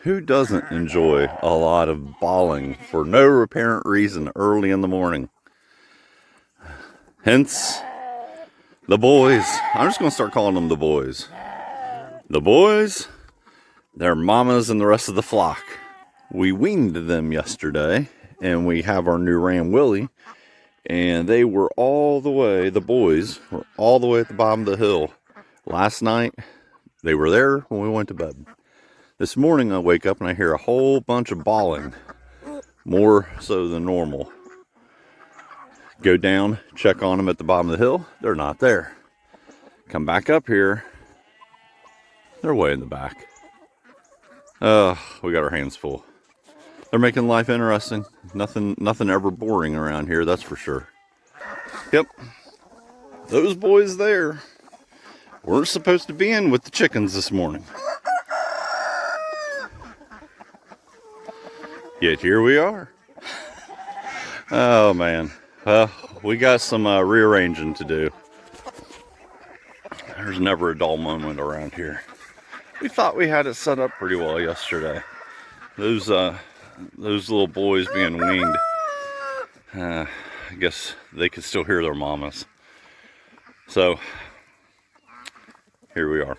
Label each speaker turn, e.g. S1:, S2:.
S1: Who doesn't enjoy a lot of bawling for no apparent reason early in the morning? Hence, the boys. I'm just going to start calling them the boys. The boys, their mamas, and the rest of the flock. We weaned them yesterday, and we have our new ram Willie, and they were all the way, the boys were all the way at the bottom of the hill. Last night, they were there when we went to bed. This morning I wake up and I hear a whole bunch of bawling, more so than normal. Go down, check on them at the bottom of the hill, they're not there. Come back up here, they're way in the back. We got our hands full. They're making life interesting. Nothing ever boring around here, that's for sure. Yep, those boys there weren't supposed to be in with the chickens this morning. Yet here we are. Oh man, we got some rearranging to do. There's never a dull moment around here. We thought we had it set up pretty well yesterday. Those little boys being weaned, I guess they could still hear their mamas. So here we are.